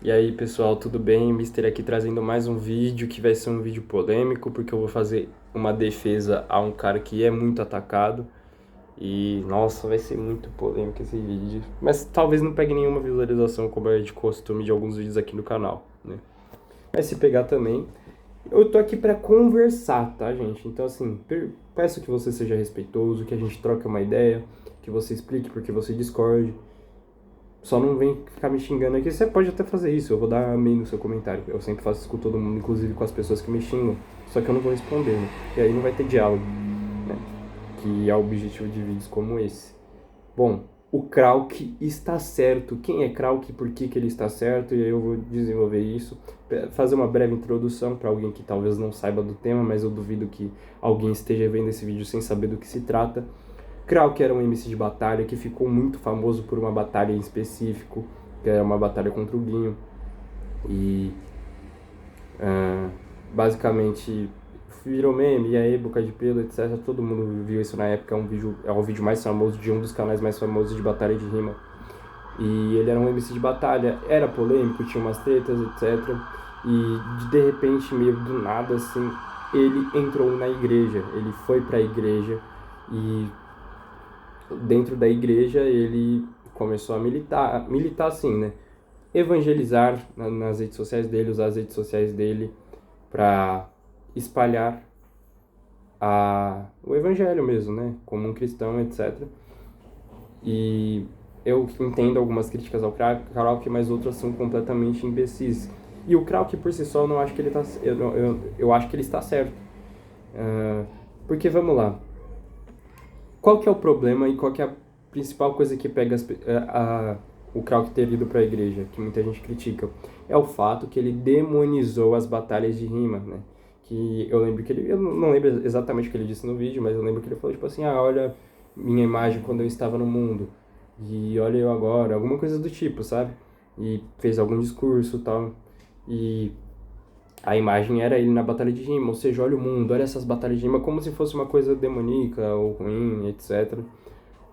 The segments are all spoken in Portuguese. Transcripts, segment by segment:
E aí, pessoal, tudo bem? Mister aqui trazendo mais um vídeo que vai ser um vídeo polêmico, porque eu vou fazer uma defesa a um cara que é muito atacado. E, nossa, vai ser muito polêmico esse vídeo. Mas talvez não pegue nenhuma visualização, como é de costume de alguns vídeos aqui no canal, né? Mas se pegar também, eu tô aqui pra conversar, tá, gente? Então, assim, peço que você seja respeitoso, que a gente troque uma ideia, que você explique porque você discorde. Só não vem ficar me xingando aqui. Você pode até fazer isso, eu vou dar amém no seu comentário. Eu sempre faço isso com todo mundo, inclusive com as pessoas que me xingam. Só que eu não vou responder, né? E aí não vai ter diálogo, né? Que é o objetivo de vídeos como esse. Bom, o Krauk está certo. Quem é Krauk e por que ele está certo? E aí eu vou desenvolver isso. Fazer uma breve introdução para alguém que talvez não saiba do tema, mas eu duvido que alguém esteja vendo esse vídeo sem saber do que se trata. Krauk era um MC de batalha que ficou muito famoso por uma batalha em específico, que era uma batalha contra o Guinho. E basicamente virou meme, e aí, boca de pelo, etc. Todo mundo viu isso na época, é um vídeo mais famoso de um dos canais mais famosos de batalha de rima. E ele era um MC de batalha, era polêmico, tinha umas tretas, etc. E de repente, meio do nada, assim, ele entrou na igreja, ele foi pra igreja e dentro da igreja ele começou a militar assim, né? Evangelizar nas redes sociais dele, usar as redes sociais dele para espalhar o evangelho mesmo, né? Como um cristão, etc. E eu entendo algumas críticas ao Krauk, mas outras são completamente imbecis. E o Krauk por si só, eu não acho que ele tá, eu acho que ele está certo. Porque vamos lá, qual que é o problema e qual que é a principal coisa que pega o Krauk ter ido para a igreja, que muita gente critica? É o fato que ele demonizou as batalhas de rima, né? Que eu lembro que eu não lembro exatamente o que ele disse no vídeo, mas eu lembro que ele falou tipo assim, olha minha imagem quando eu estava no mundo, e olha eu agora, alguma coisa do tipo, sabe? E fez algum discurso e tal, e a imagem era ele na batalha de rima, ou seja, olha o mundo, olha essas batalhas de rima como se fosse uma coisa demoníaca ou ruim, etc.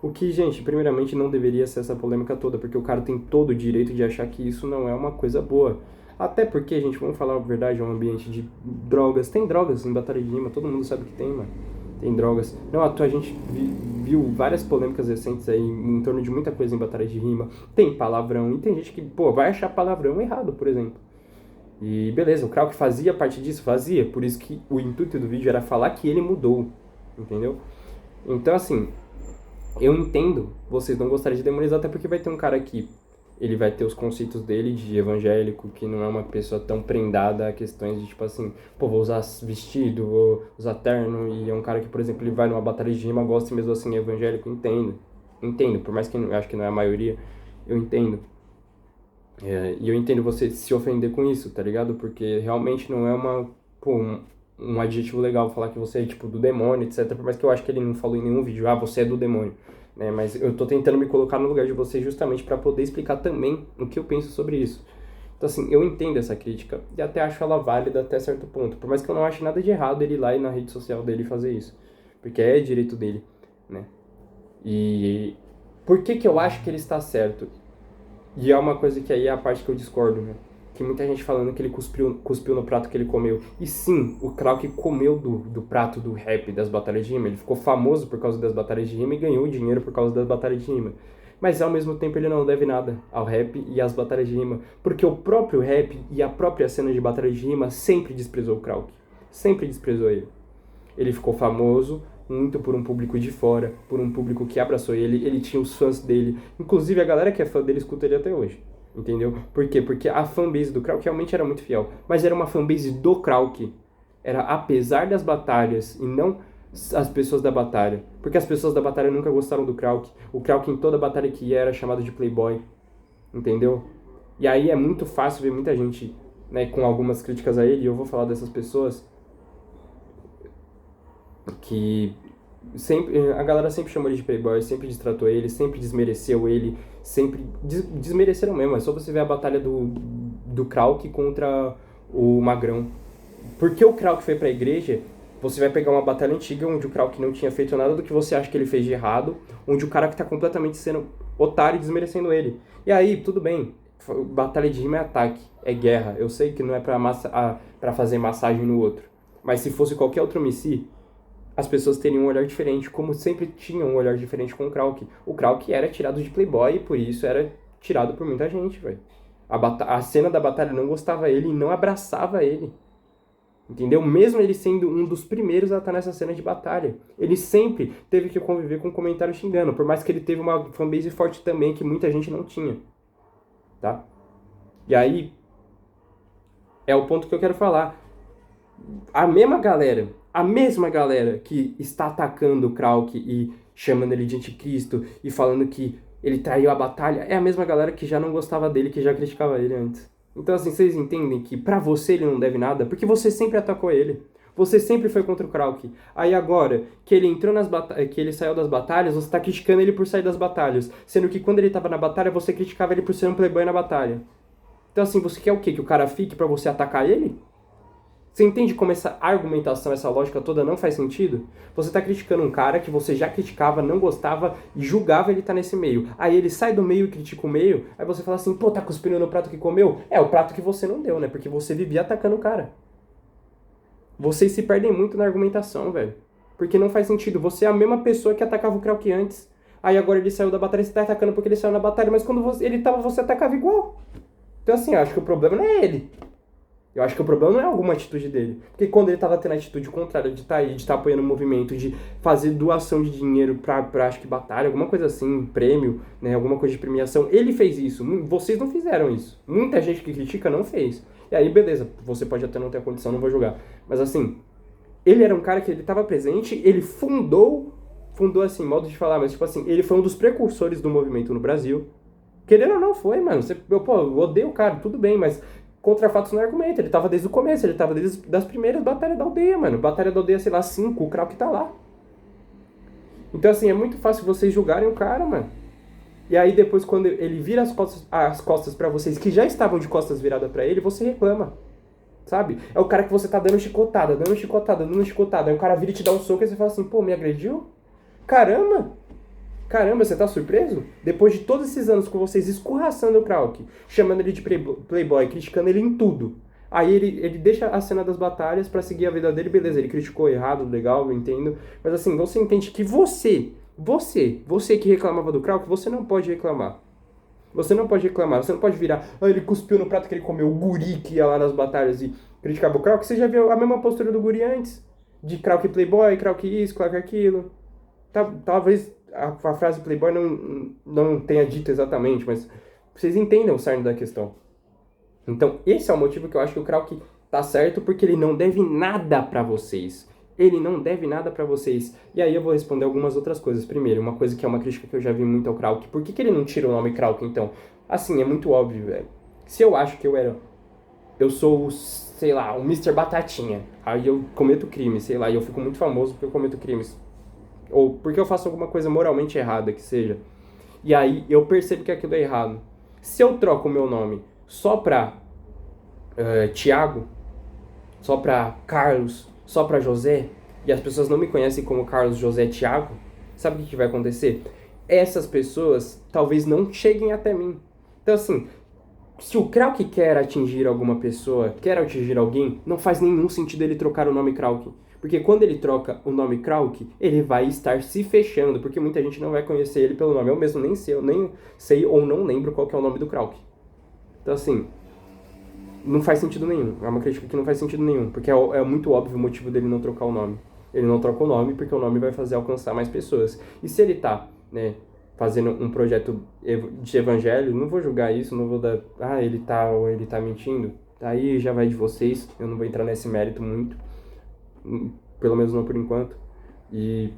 O que, gente, primeiramente não deveria ser essa polêmica toda, porque o cara tem todo o direito de achar que isso não é uma coisa boa. Até porque, gente, vamos falar a verdade, é um ambiente de drogas. Tem drogas em batalha de rima, todo mundo sabe que tem, mano. Tem drogas. Não, a gente viu várias polêmicas recentes aí em torno de muita coisa em batalha de rima. Tem palavrão, e tem gente que, pô, vai achar palavrão errado, por exemplo. E beleza, o Krauk fazia parte disso? Fazia. Por isso que o intuito do vídeo era falar que ele mudou. Entendeu? Então, assim, eu entendo vocês não gostarem de demonizar, até porque vai ter um cara aqui. Ele vai ter os conceitos dele de evangélico, que não é uma pessoa tão prendada a questões de tipo assim, pô, vou usar vestido, vou usar terno, e é um cara que, por exemplo, ele vai numa batalha de rima, gosta e mesmo assim é evangélico, entendo. Entendo, por mais que eu acho que não é a maioria, eu entendo. E eu entendo você se ofender com isso, tá ligado? Porque realmente não é pô, um adjetivo legal falar que você é, tipo, do demônio, etc. Por mais que eu acho que ele não falou em nenhum vídeo, você é do demônio, né? Mas eu tô tentando me colocar no lugar de você justamente para poder explicar também o que eu penso sobre isso. Então, assim, eu entendo essa crítica e até acho ela válida até certo ponto. Por mais que eu não ache nada de errado ele ir lá e na rede social dele fazer isso. Porque é direito dele, né? E por que eu acho que ele está certo? E é uma coisa que aí é a parte que eu discordo, né? Que muita gente falando que ele cuspiu no prato que ele comeu. E sim, o Krauk comeu do prato do rap, das batalhas de rima. Ele ficou famoso por causa das batalhas de rima e ganhou dinheiro por causa das batalhas de rima. Mas ao mesmo tempo ele não deve nada ao rap e às batalhas de rima. Porque o próprio rap e a própria cena de batalhas de rima sempre desprezou o Krauk. Sempre desprezou ele. Ele ficou famoso muito por um público de fora, por um público que abraçou ele, ele tinha os fãs dele. Inclusive, a galera que é fã dele escuta ele até hoje. Entendeu? Por quê? Porque a fanbase do Krauk realmente era muito fiel. Mas era uma fanbase do Krauk. Era apesar das batalhas e não as pessoas da batalha. Porque as pessoas da batalha nunca gostaram do Krauk. O Krauk em toda batalha que ia era chamado de playboy. Entendeu? E aí é muito fácil ver muita gente, né, com algumas críticas a ele, e eu vou falar dessas pessoas, que sempre a galera sempre chamou ele de playboy, sempre destratou ele, sempre desmereceu ele, sempre desmereceram mesmo. É só você ver a batalha do Krauk contra o Magrão. Porque o Krauk foi pra igreja, você vai pegar uma batalha antiga onde o Krauk não tinha feito nada do que você acha que ele fez de errado, onde o cara que tá completamente sendo otário e desmerecendo ele. E aí, tudo bem, Batalha de rima é ataque, é guerra. Eu sei que não é pra fazer massagem no outro. Mas se fosse qualquer outro MC, as pessoas teriam um olhar diferente, como sempre tinham um olhar diferente com o Krauk. O Krauk era tirado de Playboy e por isso era tirado por muita gente, velho. A cena da batalha não gostava dele e não abraçava ele. Entendeu? Mesmo ele sendo um dos primeiros a estar nessa cena de batalha. Ele sempre teve que conviver com um comentário xingando, por mais que ele teve uma fanbase forte também, que muita gente não tinha. Tá? E aí, é o ponto que eu quero falar. A mesma galera que está atacando o Krauk e chamando ele de anticristo e falando que ele traiu a batalha, é a mesma galera que já não gostava dele, que já criticava ele antes. Então, assim, vocês entendem que pra você ele não deve nada, porque você sempre atacou ele. Você sempre foi contra o Krauk. Aí agora, que ele entrou que ele saiu das batalhas, você tá criticando ele por sair das batalhas. Sendo que quando ele tava na batalha, você criticava ele por ser um playboy na batalha. Então, assim, você quer o quê? Que o cara fique pra você atacar ele? Você entende como essa argumentação, essa lógica toda não faz sentido? Você tá criticando um cara que você já criticava, não gostava e julgava ele estar nesse meio. Aí ele sai do meio e critica o meio, aí você fala assim, pô, tá cuspindo no prato que comeu? É, o prato que você não deu, né? Porque você vivia atacando o cara. Vocês se perdem muito na argumentação, velho. Porque não faz sentido. Você é a mesma pessoa que atacava o Krauk antes. Aí agora ele saiu da batalha e você tá atacando porque ele saiu na batalha, mas quando ele tava, você atacava igual. Então assim, eu acho que o problema não é ele. Eu acho que o problema não é alguma atitude dele. Porque quando ele tava tendo a atitude contrária de estar aí, de estar apoiando o movimento, de fazer doação de dinheiro pra acho que batalha, alguma coisa assim, prêmio, né, alguma coisa de premiação, ele fez isso. Vocês não fizeram isso. Muita gente que critica não fez. E aí, beleza, você pode até não ter a condição, não vou julgar. Mas assim, ele era um cara que ele tava presente, ele fundou assim, modo de falar, mas tipo assim, ele foi um dos precursores do movimento no Brasil. Querendo ou não foi, mano. Eu odeio o cara, tudo bem, mas contra fatos não é argumento. Ele tava desde o começo, ele tava desde as primeiras batalhas da aldeia, mano. Batalha da aldeia, sei lá, 5, o Krauk tá lá. Então, assim, é muito fácil vocês julgarem o cara, mano. E aí, depois, quando ele vira as costas pra vocês, que já estavam de costas viradas pra ele, você reclama. Sabe? É o cara que você tá dando chicotada, dando chicotada, dando chicotada. Aí o cara vira e te dá um soco e você fala assim, pô, me agrediu? Caramba! Caramba, você tá surpreso? Depois de todos esses anos com vocês escorraçando o Krauk, chamando ele de playboy, criticando ele em tudo. Aí ele deixa a cena das batalhas pra seguir a vida dele, beleza, ele criticou errado, legal, eu entendo. Mas assim, você entende que você que reclamava do Krauk, você não pode reclamar. Você não pode reclamar, você não pode virar, ele cuspiu no prato que ele comeu, o guri que ia lá nas batalhas e criticava o Krauk, você já viu a mesma postura do guri antes. De Krauk playboy, Krauk isso, Krauk aquilo. Talvez a frase playboy não tenha dito exatamente, mas vocês entendem o cerne da questão. Então, esse é o motivo que eu acho que o Krauk tá certo, porque ele não deve nada pra vocês. Ele não deve nada pra vocês. E aí eu vou responder algumas outras coisas. Primeiro, uma coisa que é uma crítica que eu já vi muito ao Krauk. Por que ele não tira o nome Krauk, então? Assim, é muito óbvio, velho. Se eu acho que eu sou, sei lá, o Mr. Batatinha, aí eu cometo crime, sei lá, e eu fico muito famoso porque eu cometo crimes. Ou porque eu faço alguma coisa moralmente errada que seja. E aí eu percebo que aquilo é errado. Se eu troco o meu nome só pra Tiago, só pra Carlos, só pra José, e as pessoas não me conhecem como Carlos, José, Tiago, sabe o que vai acontecer? Essas pessoas talvez não cheguem até mim. Então assim, se o Krauk quer atingir alguma pessoa, quer atingir alguém, não faz nenhum sentido ele trocar o nome Krauk. Porque quando ele troca o nome Krauk, ele vai estar se fechando, porque muita gente não vai conhecer ele pelo nome. Eu mesmo nem sei ou não lembro qual que é o nome do Krauk. Então assim, não faz sentido nenhum. É uma crítica que não faz sentido nenhum, porque é muito óbvio o motivo dele não trocar o nome. Ele não troca o nome porque o nome vai fazer alcançar mais pessoas. E se ele tá, né, fazendo um projeto de evangelho, não vou julgar isso, não vou dar, ele tá ou ele tá mentindo. Aí já vai de vocês, eu não vou entrar nesse mérito muito. Pelo menos não por enquanto. E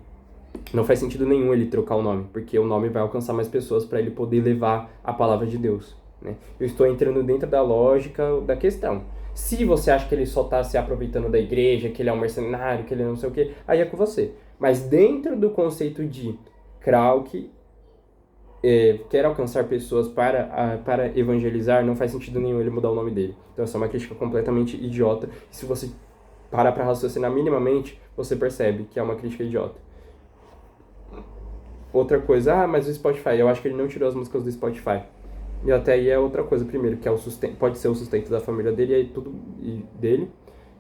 não faz sentido nenhum ele trocar o nome, porque o nome vai alcançar mais pessoas para ele poder levar a palavra de Deus, né? Eu estou entrando dentro da lógica da questão. Se você acha que ele só está se aproveitando da igreja, que ele é um mercenário, que ele não sei o que, aí é com você. Mas dentro do conceito de Krauk, quer alcançar pessoas para evangelizar, não faz sentido nenhum ele mudar o nome dele. Então essa é uma crítica completamente idiota. E se você para raciocinar minimamente, você percebe que é uma crítica idiota. Outra coisa, mas o Spotify, eu acho que ele não tirou as músicas do Spotify. E até aí é outra coisa, primeiro, que é o sustento, pode ser o sustento da família dele e aí tudo dele.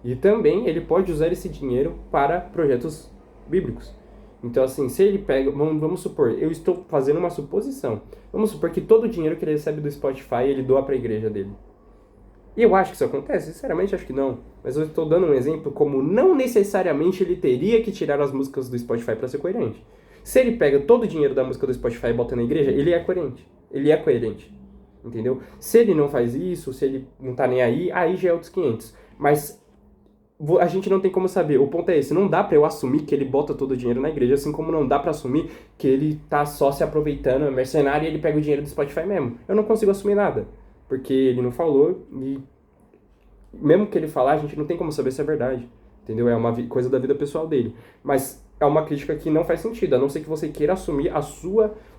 E também ele pode usar esse dinheiro para projetos bíblicos. Então, assim, se ele pega, vamos supor, eu estou fazendo uma suposição. Vamos supor que todo o dinheiro que ele recebe do Spotify ele doa para a igreja dele. E eu acho que isso acontece? Sinceramente, acho que não. Mas eu estou dando um exemplo como não necessariamente ele teria que tirar as músicas do Spotify para ser coerente. Se ele pega todo o dinheiro da música do Spotify e bota na igreja, ele é coerente. Ele é coerente. Entendeu? Se ele não faz isso, se ele não tá nem aí já é outros 500. Mas a gente não tem como saber. O ponto é esse. Não dá pra eu assumir que ele bota todo o dinheiro na igreja, assim como não dá pra assumir que ele tá só se aproveitando, é mercenário, e ele pega o dinheiro do Spotify mesmo. Eu não consigo assumir nada. Porque ele não falou e mesmo que ele falar, a gente não tem como saber se é verdade. Entendeu? É uma coisa da vida pessoal dele. Mas é uma crítica que não faz sentido, a não ser que você queira assumir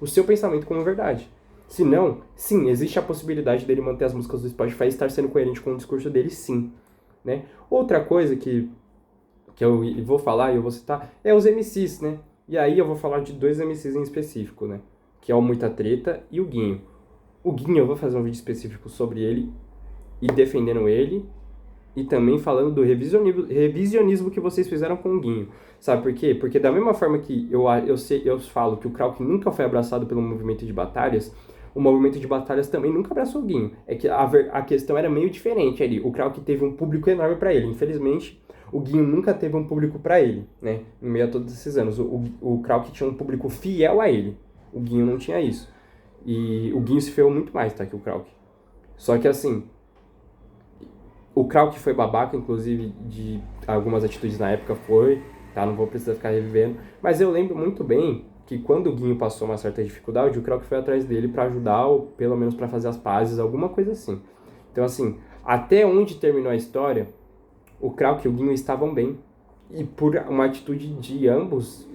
o seu pensamento como verdade. Se não, sim, existe a possibilidade dele manter as músicas do Spotify e estar sendo coerente com o discurso dele, sim. Né? Outra coisa que eu vou falar e eu vou citar é os MCs, né? E aí eu vou falar de dois MCs em específico, né? Que é o Muita Treta e o Guinho. O Guinho, eu vou fazer um vídeo específico sobre ele e defendendo ele e também falando do revisionismo que vocês fizeram com o Guinho. Sabe por quê? Porque da mesma forma que eu falo que o Krauk nunca foi abraçado pelo movimento de batalhas, o movimento de batalhas também nunca abraçou o Guinho. É que a questão era meio diferente ali. O Krauk teve um público enorme para ele. Infelizmente, o Guinho nunca teve um público para ele, né? No meio a todos esses anos. O Krauk tinha um público fiel a ele. O Guinho não tinha isso. E o Guinho se ferrou muito mais, tá? Que o Krauk. Só que assim, o Krauk foi babaca, inclusive, de algumas atitudes na época, tá? Não vou precisar ficar revivendo. Mas eu lembro muito bem que quando o Guinho passou uma certa dificuldade, o Krauk foi atrás dele pra ajudar, ou pelo menos pra fazer as pazes, alguma coisa assim. Então, assim, até onde terminou a história, o Krauk e o Guinho estavam bem. E por uma atitude de ambos,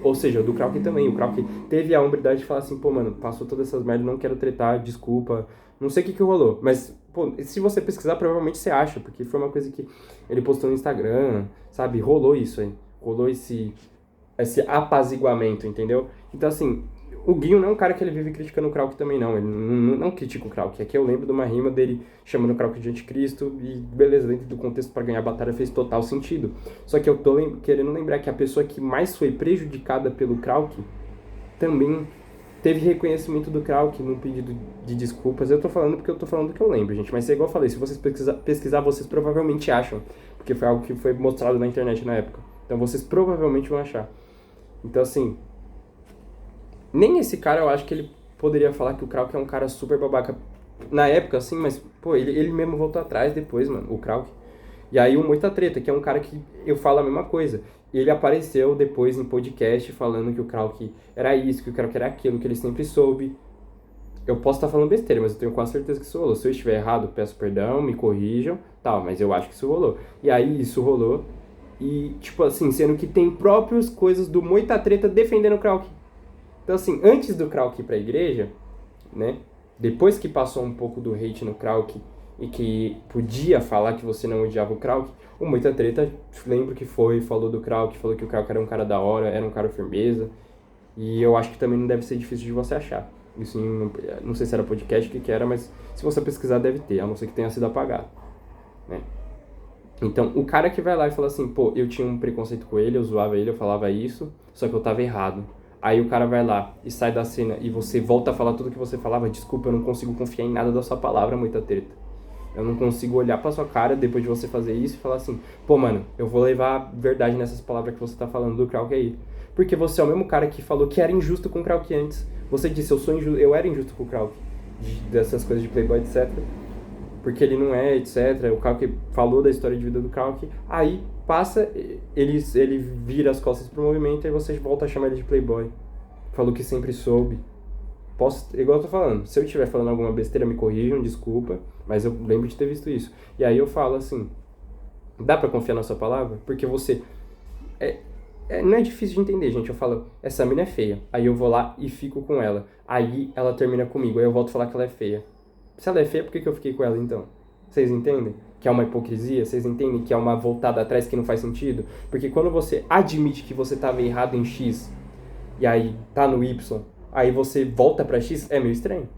ou seja, do Krauk também. O Krauk teve a hombridade de falar assim, pô, mano, passou todas essas merdas, não quero tretar, desculpa. Não sei o que rolou, mas, pô, se você pesquisar, provavelmente você acha, porque foi uma coisa que ele postou no Instagram, sabe? Rolou isso aí. Rolou esse apaziguamento, entendeu? Então, assim, o Guinho não é um cara que ele vive criticando o Krauk também, não. Ele não critica o Krauk. Aqui eu lembro de uma rima dele chamando o Krauk de anticristo e, beleza, dentro do contexto para ganhar a batalha fez total sentido. Só que eu tô querendo lembrar que a pessoa que mais foi prejudicada pelo Krauk também teve reconhecimento do Krauk no pedido de desculpas. Eu tô falando porque eu tô falando do que eu lembro, gente. Mas é igual eu falei, se vocês pesquisar, vocês provavelmente acham. Porque foi algo que foi mostrado na internet na época. Então vocês provavelmente vão achar. Então, assim, nem esse cara eu acho que ele poderia falar que o Krauk é um cara super babaca na época, assim, mas, pô, ele mesmo voltou atrás depois, mano, o Krauk. E aí o Muita Treta, que é um cara que eu falo a mesma coisa. Ele apareceu depois em podcast falando que o Krauk era isso, que o Krauk era aquilo, que ele sempre soube. Eu posso estar falando besteira, mas eu tenho quase certeza que isso rolou. Se eu estiver errado, peço perdão, me corrijam, tal, mas eu acho que isso rolou. E aí isso rolou. E, tipo assim, sendo que tem próprias coisas do Muita Treta defendendo o Krauk. Então, assim, antes do Krauk ir pra igreja, né? Depois que passou um pouco do hate no Krauk e que podia falar que você não odiava o Krauk, o Muita Treta, lembro que falou do Krauk, falou que o Krauk era um cara da hora, era um cara firmeza. E eu acho que também não deve ser difícil de você achar. Isso não sei se era podcast, o que era, mas se você pesquisar deve ter, a não ser que tenha sido apagado, né? Então, o cara que vai lá e fala assim, pô, eu tinha um preconceito com ele, eu zoava ele, eu falava isso, só que eu tava errado. Aí o cara vai lá e sai da cena e você volta a falar tudo que você falava, desculpa, eu não consigo confiar em nada da sua palavra, Muita Treta. Eu não consigo olhar pra sua cara depois de você fazer isso e falar assim, pô, mano, eu vou levar verdade nessas palavras que você tá falando do Krauk aí. Porque você é o mesmo cara que falou que era injusto com o Krauk antes. Você disse, eu era injusto com o Krauk, dessas coisas de Playboy, etc. Porque ele não é, etc. O Krauk falou da história de vida do Krauk. Aí passa, ele vira as costas pro movimento e você volta a chamar ele de Playboy. Falou que sempre soube. Igual eu tô falando, se eu estiver falando alguma besteira, me corrijam, desculpa, mas eu lembro de ter visto isso. E aí eu falo assim, dá pra confiar na sua palavra? Porque você... não é difícil de entender, gente. Eu falo, essa mina é feia. Aí eu vou lá e fico com ela. Aí ela termina comigo, aí eu volto a falar que ela é feia. Se ela é feia, por que eu fiquei com ela então? Vocês entendem? Que é uma hipocrisia? Vocês entendem que é uma voltada atrás que não faz sentido? Porque quando você admite que você estava errado em X, e aí tá no Y, aí você volta pra X, é meio estranho.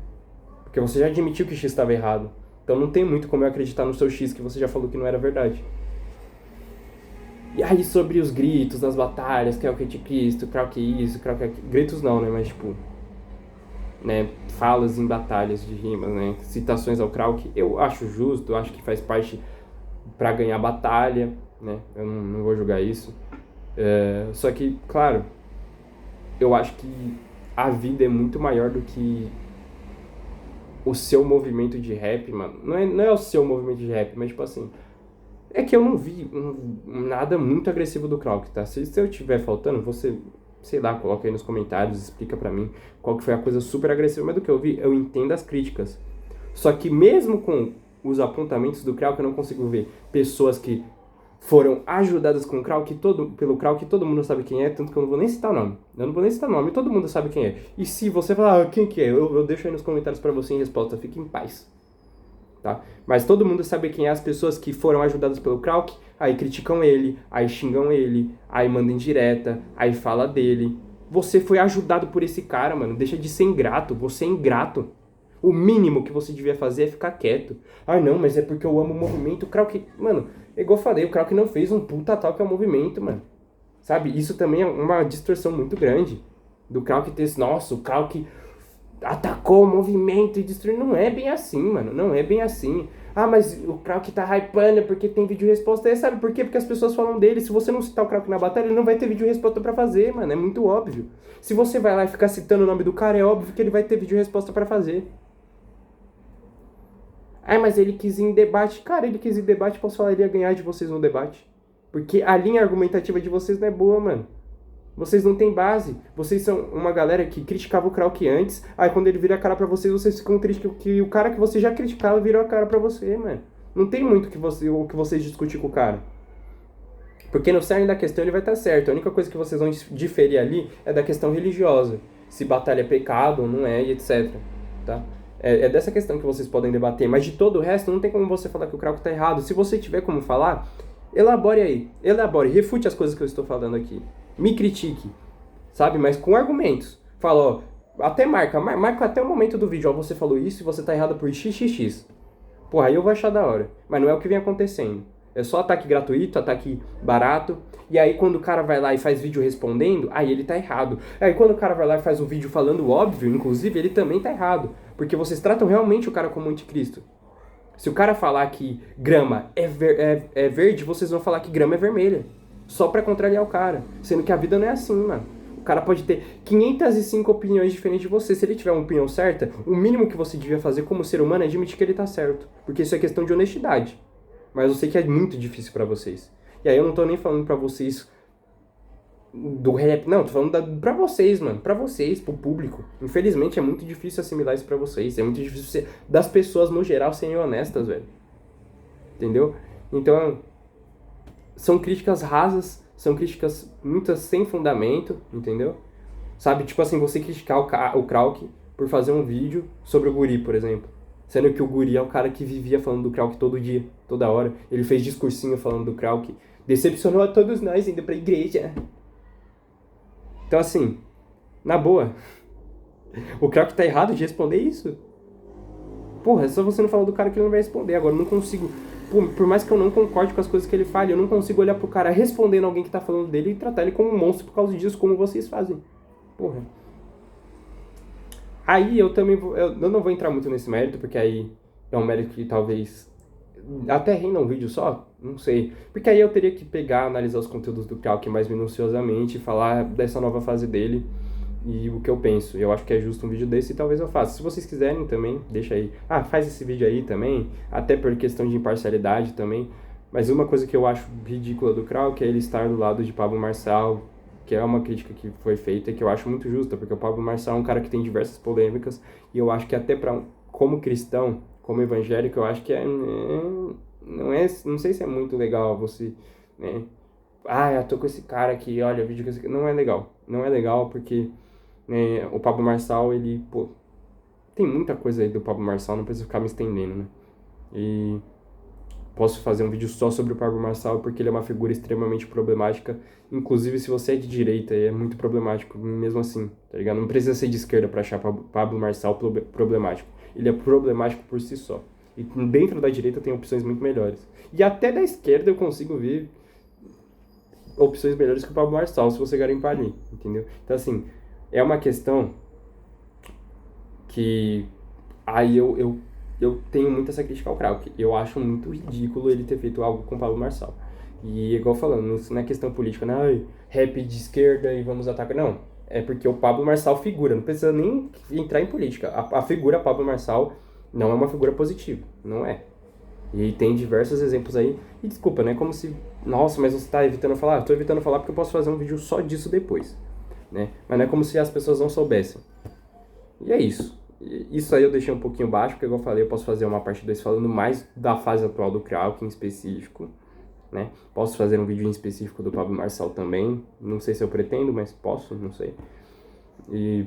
Porque você já admitiu que X estava errado. Então não tem muito como eu acreditar no seu X que você já falou que não era verdade. E aí sobre os gritos nas batalhas, que é o que anticristo, que isso, que aquilo. Gritos não, né? Mas tipo, né? Falas em batalhas de rimas, né? Citações ao Krauk, eu acho justo, eu acho que faz parte pra ganhar batalha, né? Eu não vou julgar isso. Só que, claro, eu acho que a vida é muito maior do que o seu movimento de rap, mano. Não é o seu movimento de rap, mas tipo assim. É que eu não vi nada muito agressivo do Krauk, tá? Se eu tiver faltando, você, sei lá, coloca aí nos comentários, explica pra mim qual que foi a coisa super agressiva. Mas do que eu vi, eu entendo as críticas. Só que mesmo com os apontamentos do Krauk, eu não consigo ver pessoas que foram ajudadas com o Krauk, pelo Krauk, todo mundo sabe quem é, tanto que eu não vou nem citar nome. Eu não vou nem citar nome, todo mundo sabe quem é. E se você falar, quem que é? Eu deixo aí nos comentários pra você em resposta, fique em paz. Tá? Mas todo mundo sabe quem é as pessoas que foram ajudadas pelo Krauk, aí criticam ele, aí xingam ele, aí mandam indireta, aí fala dele. Você foi ajudado por esse cara, mano. Deixa de ser ingrato, você é ingrato. O mínimo que você devia fazer é ficar quieto. Ah, não, mas é porque eu amo o movimento. O Krauk, mano, é igual eu falei, o Krauk não fez um puta ataque ao movimento, mano. Sabe? Isso também é uma distorção muito grande. Do Krauk ter, nossa, o Krauk atacou o movimento e destruiu. Não é bem assim, mano. Não é bem assim. Ah, mas o Krauk tá hypando porque tem vídeo resposta. Aí sabe por quê? Porque as pessoas falam dele. Se você não citar o Krauk na batalha, ele não vai ter vídeo resposta pra fazer, mano. É muito óbvio. Se você vai lá e ficar citando o nome do cara, é óbvio que ele vai ter vídeo resposta pra fazer. Ah, mas ele quis ir em debate. Cara, ele quis ir em debate, posso falar, ele ia ganhar de vocês no debate. Porque a linha argumentativa de vocês não é boa, mano. Vocês não têm base. Vocês são uma galera que criticava o Krauk antes. Aí quando ele vira a cara pra vocês, vocês ficam tristes que o cara que você já criticava virou a cara pra você, mano. Não tem muito o que vocês discutir com o cara. Porque no cerne da questão ele vai estar certo. A única coisa que vocês vão diferir ali é da questão religiosa. Se batalha é pecado ou não é, e etc. Tá? É dessa questão que vocês podem debater. Mas de todo o resto, não tem como você falar que o Krauk tá errado. Se você tiver como falar, elabore aí. Elabore. Refute as coisas que eu estou falando aqui. Me critique, sabe? Mas com argumentos. Fala, ó, até marca até o momento do vídeo, ó, você falou isso e você tá errado por xxx. Porra, aí eu vou achar da hora. Mas não é o que vem acontecendo. É só ataque gratuito, ataque barato. E aí quando o cara vai lá e faz vídeo respondendo, aí ele tá errado. Aí quando o cara vai lá e faz um vídeo falando óbvio, inclusive, ele também tá errado. Porque vocês tratam realmente o cara como anticristo. Se o cara falar que grama é verde, vocês vão falar que grama é vermelha. Só pra contrariar o cara. Sendo que a vida não é assim, mano. O cara pode ter 505 opiniões diferentes de você. Se ele tiver uma opinião certa, o mínimo que você devia fazer como ser humano é admitir que ele tá certo. Porque isso é questão de honestidade. Mas eu sei que é muito difícil pra vocês. E aí eu não tô nem falando pra vocês do rap. Não, tô falando pra vocês, mano. Pra vocês, pro público. Infelizmente é muito difícil assimilar isso pra vocês. É muito difícil das pessoas no geral serem honestas, velho. Entendeu? Então, são críticas rasas, são críticas muitas sem fundamento, entendeu? Sabe, tipo assim, você criticar o Krauk por fazer um vídeo sobre o Guri, por exemplo. Sendo que o Guri é o cara que vivia falando do Krauk todo dia, toda hora. Ele fez discursinho falando do Krauk. Decepcionou a todos nós indo pra igreja. Então assim, na boa, o Krauk tá errado de responder isso? Porra, é só você não falar do cara que ele não vai responder. Agora eu não consigo, por mais que eu não concorde com as coisas que ele fale, eu não consigo olhar pro cara respondendo alguém que tá falando dele e tratar ele como um monstro por causa disso, como vocês fazem. Porra. Aí eu também eu não vou entrar muito nesse mérito, porque aí é um mérito que talvez até renda um vídeo só, não sei. Porque aí eu teria que pegar, analisar os conteúdos do Krauk mais minuciosamente, falar dessa nova fase dele e o que eu penso. Eu acho que é justo um vídeo desse e talvez eu faça. Se vocês quiserem também, deixa aí. Ah, faz esse vídeo aí também, até por questão de imparcialidade também. Mas uma coisa que eu acho ridícula do Krauk é ele estar do lado de Pablo Marçal, que é uma crítica que foi feita e que eu acho muito justa, porque o Pablo Marçal é um cara que tem diversas polêmicas e eu acho que até como cristão, como evangélico, eu acho que não sei se é muito legal você, né? Ah, eu tô com esse cara aqui, olha, vídeo com esse cara. Não é legal. Não é legal porque, né, o Pablo Marçal, ele, pô, tem muita coisa aí do Pablo Marçal, não precisa ficar me estendendo, né? E posso fazer um vídeo só sobre o Pablo Marçal porque ele é uma figura extremamente problemática. Inclusive, se você é de direita, é muito problemático mesmo assim, tá ligado? Não precisa ser de esquerda pra achar Pablo Marçal problemático. ele é problemático por si só. E dentro da direita tem opções muito melhores. E até da esquerda eu consigo ver opções melhores que o Pablo Marçal, se você garimpar ali, entendeu? Então, assim, é uma questão que aí eu tenho muito essa crítica ao Krauk. Eu acho muito ridículo ele ter feito algo com o Pablo Marçal. E igual falando, isso não é questão política, não é rap de esquerda e vamos atacar. Não, é porque o Pablo Marçal figura, não precisa nem entrar em política. A figura Pablo Marçal não é uma figura positiva, não é. E tem diversos exemplos aí. E desculpa, não é como se... Nossa, mas você está evitando falar? Eu tô evitando falar porque eu posso fazer um vídeo só disso depois, né? Mas não é como se as pessoas não soubessem. E é isso. Isso aí eu deixei um pouquinho baixo, porque, igual eu falei, eu posso fazer uma parte 2 falando mais da fase atual do Krauk em específico, né? Posso fazer um vídeo em específico do Pablo Marçal também. Não sei se eu pretendo, mas posso, não sei. E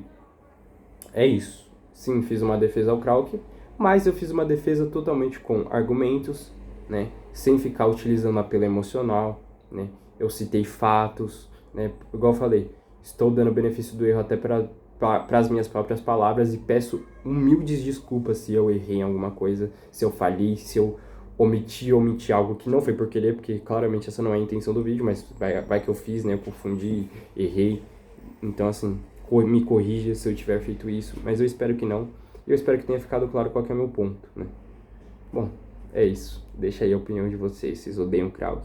é isso. Sim, fiz uma defesa ao Krauk, mas eu fiz uma defesa totalmente com argumentos, né? Sem ficar utilizando apelo emocional, né? Eu citei fatos, né? Igual eu falei, estou dando benefício do erro até para as minhas próprias palavras e peço humildes desculpas se eu errei em alguma coisa, se eu falhei, se eu omiti algo que não foi por querer, porque claramente essa não é a intenção do vídeo, mas vai que eu fiz, né? Eu confundi, errei. Então, assim, me corrija se eu tiver feito isso, mas eu espero que não. Eu espero que tenha ficado claro qual que é o meu ponto, né? Bom, é isso. Deixa aí a opinião de vocês. Vocês odeiam Krauk?